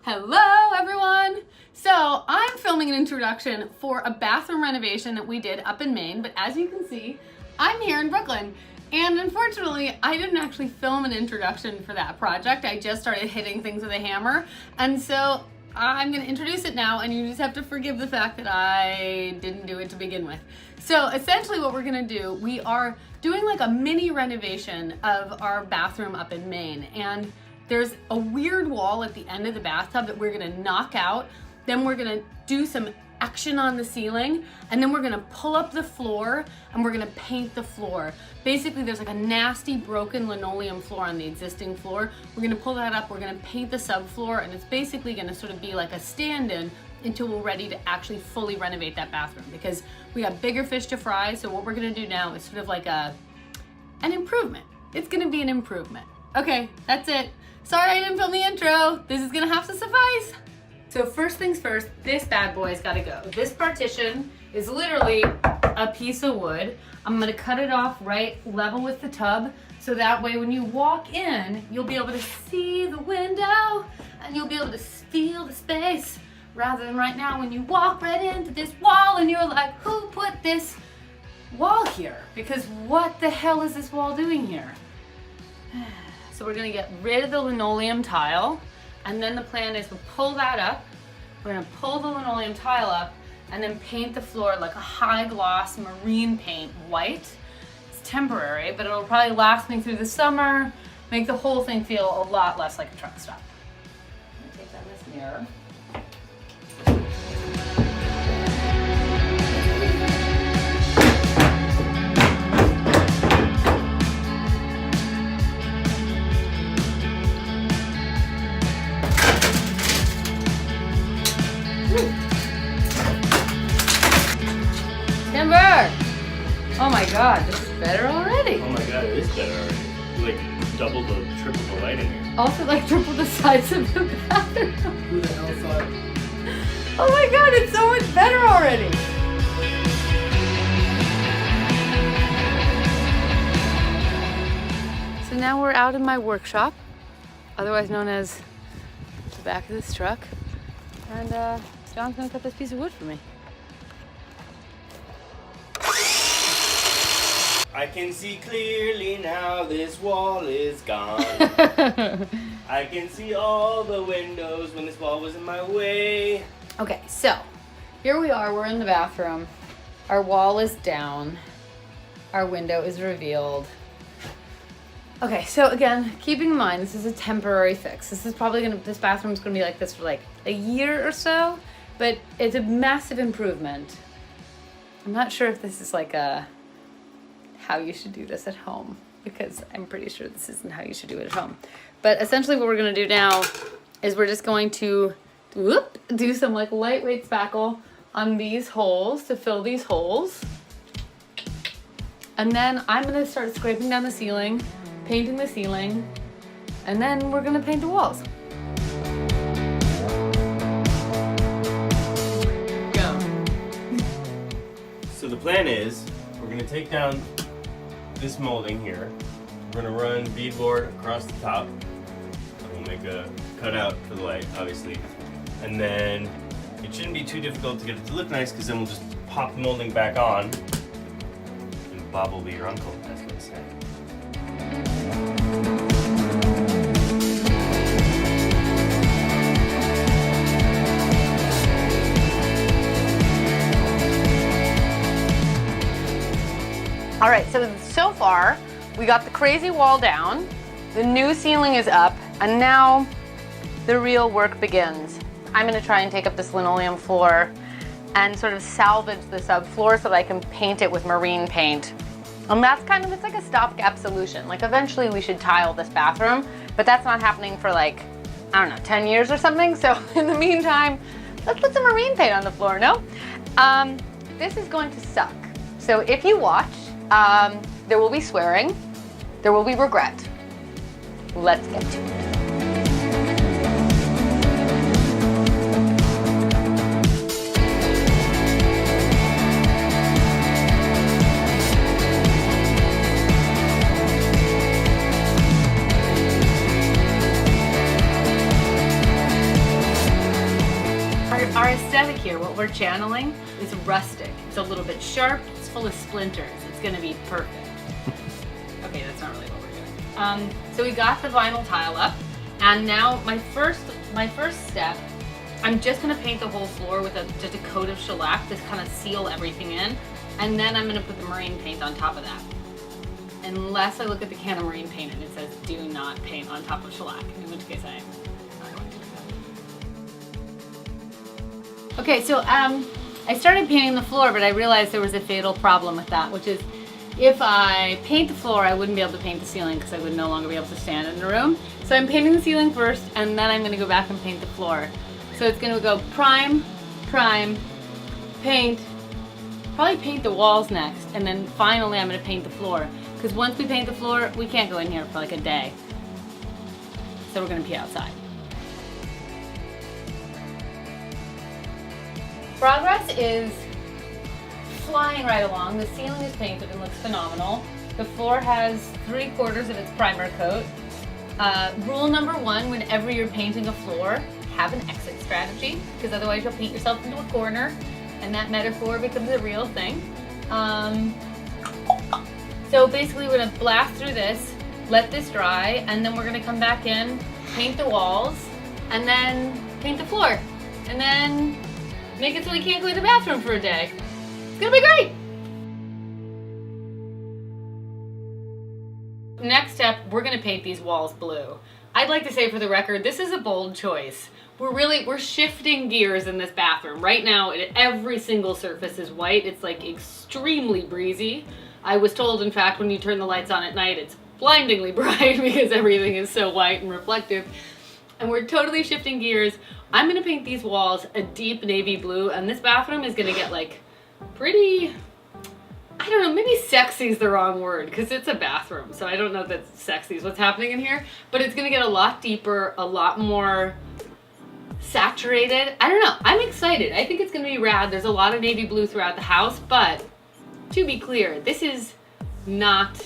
Hello everyone! So I'm filming an introduction for a bathroom renovation that we did up in Maine, but as you can see, I'm here in Brooklyn. And unfortunately, I didn't actually film an introduction for that project. I just started hitting things with a hammer. And so I'm gonna introduce it now, and you just have to forgive the fact that I didn't do it to begin with. So essentially what we're gonna do, we are doing like a mini renovation of our bathroom up in Maine. And there's a weird wall at the end of the bathtub that we're gonna knock out. Then we're gonna do some action on the ceiling, and then we're gonna pull up the floor and we're gonna paint the floor. Basically, there's like a nasty broken linoleum floor on the existing floor. We're gonna pull that up, we're gonna paint the subfloor, and it's basically gonna sort of be like a stand-in until we're ready to actually fully renovate that bathroom, because we got bigger fish to fry. So what we're gonna do now is sort of like an improvement. It's gonna be an improvement. Okay, that's it. Sorry I didn't film the intro. This is gonna have to suffice. So first things first, this bad boy's gotta go. This partition is literally a piece of wood. I'm gonna cut it off right level with the tub, so that way when you walk in, you'll be able to see the window and you'll be able to feel the space, rather than right now when you walk right into this wall and you're like, who put this wall here? Because what the hell is this wall doing here? So we're gonna get rid of the linoleum tile, and then the plan is to pull that up. We're gonna pull the linoleum tile up and then paint the floor like a high gloss marine paint white. It's temporary, but it'll probably last me through the summer, make the whole thing feel a lot less like a truck stop. I'm gonna take down this mirror. Oh my god, this is better already. Oh my god, it is better already. Like double the, triple the light in here. Also like triple the size of the bathroom. Who the hell thought? Oh my god, it's so much better already. So now we're out in my workshop, otherwise known as the back of this truck. And John's gonna cut this piece of wood for me. I can see clearly now this wall is gone. I can see all the windows when this wall was in my way. Okay, so here we are, we're in the bathroom. Our wall is down. Our window is revealed. Okay, so again, keeping in mind, this is a temporary fix. This bathroom's gonna be like this for like a year or so, but it's a massive improvement. I'm not sure if this is like how you should do this at home, because I'm pretty sure this isn't how you should do it at home. But essentially what we're gonna do now is we're just going to do some like lightweight spackle on these holes to fill these holes. And then I'm gonna start scraping down the ceiling, painting the ceiling, and then we're gonna paint the walls. Go. So the plan is, we're gonna take down this molding here. We're gonna run bead-board across the top. We'll make a cutout for the light, obviously. And then it shouldn't be too difficult to get it to look nice, because then we'll just pop the molding back on. And Bob will be your uncle, that's what it's saying. All right, so far we got the crazy wall down, the new ceiling is up, and now the real work begins. I'm gonna try and take up this linoleum floor and sort of salvage the subfloor so that I can paint it with marine paint. And that's it's like a stopgap solution. Like eventually we should tile this bathroom, but that's not happening for like, I don't know, 10 years or something. So in the meantime, let's put some marine paint on the floor, no? This is going to suck. So if you watch, there will be swearing, there will be regret. Let's get to it. Our aesthetic here, what we're channeling, is rustic. It's a little bit sharp, it's full of splinters. It's gonna be perfect. Okay, that's not really what we're doing. So we got the vinyl tile up, and now my first step, I'm just gonna paint the whole floor with just a coat of shellac to kind of seal everything in, and then I'm gonna put the marine paint on top of that. Unless I look at the can of marine paint and it says do not paint on top of shellac, in which case I am not going to do that. Okay, so I started painting the floor, but I realized there was a fatal problem with that, which is if I paint the floor, I wouldn't be able to paint the ceiling because I would no longer be able to stand in the room. So I'm painting the ceiling first, and then I'm going to go back and paint the floor. So it's going to go prime, prime, paint, probably paint the walls next, and then finally I'm going to paint the floor. Because once we paint the floor, we can't go in here for like a day. So we're going to be outside. Progress is flying right along. The ceiling is painted and looks phenomenal. The floor has 3/4 of its primer coat. Rule number 1, whenever you're painting a floor, have an exit strategy, because otherwise you'll paint yourself into a corner and that metaphor becomes a real thing. So basically we're gonna blast through this, let this dry, and then we're gonna come back in, paint the walls, and then paint the floor. And then make it so we can't go to the bathroom for a day. It's gonna be great! Next step, we're gonna paint these walls blue. I'd like to say for the record, this is a bold choice. We're shifting gears in this bathroom. Right now, every single surface is white. It's like extremely breezy. I was told, in fact, when you turn the lights on at night, it's blindingly bright because everything is so white and reflective. And we're totally shifting gears. I'm gonna paint these walls a deep navy blue, and this bathroom is gonna get like pretty, I don't know, maybe sexy is the wrong word because it's a bathroom. So I don't know that sexy is what's happening in here, but it's gonna get a lot deeper, a lot more saturated. I don't know, I'm excited. I think it's gonna be rad. There's a lot of navy blue throughout the house, but to be clear, this is not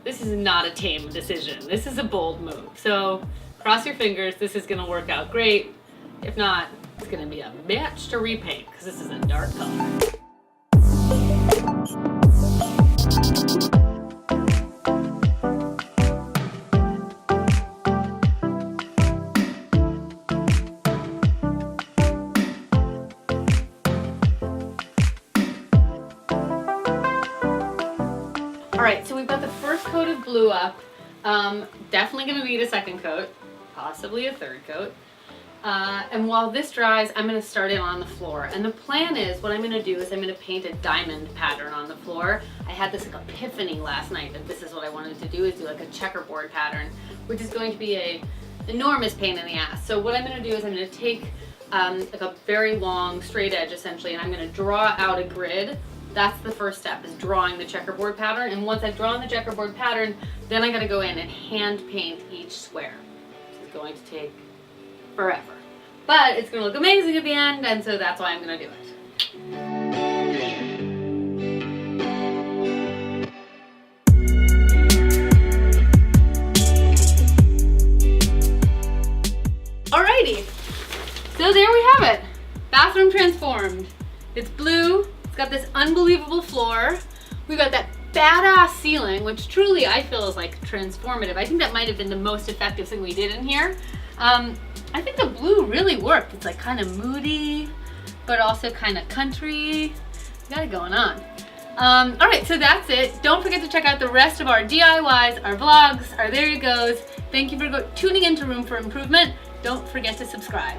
a tame decision. This is a bold move. So cross your fingers, this is gonna work out great. If not, it's gonna be a bitch to repaint because this is a dark color. Alright, so we've got the first coat of blue up. Definitely going to need a second coat, possibly a third coat. And while this dries, I'm going to start it on the floor. And the plan is, what I'm going to do is I'm going to paint a diamond pattern on the floor. I had this like epiphany last night that this is what I wanted to do, is do like a checkerboard pattern, which is going to be a enormous pain in the ass. So what I'm going to do is I'm going to take like a very long straight edge essentially, and I'm going to draw out a grid. That's the first step, is drawing the checkerboard pattern. And once I've drawn the checkerboard pattern, then I gotta go in and hand paint each square. This is going to take forever. But it's gonna look amazing at the end, and so that's why I'm gonna do it. Alrighty, so there we have it. Bathroom transformed. It's blue. It's got this unbelievable floor. We've got that badass ceiling, which truly I feel is like transformative. I think that might have been the most effective thing we did in here. I think the blue really worked. It's like kind of moody, but also kind of country. We got it going on. All right, so that's it. Don't forget to check out the rest of our DIYs, our vlogs, our there you goes. Thank you for tuning into Room for Improvement. Don't forget to subscribe.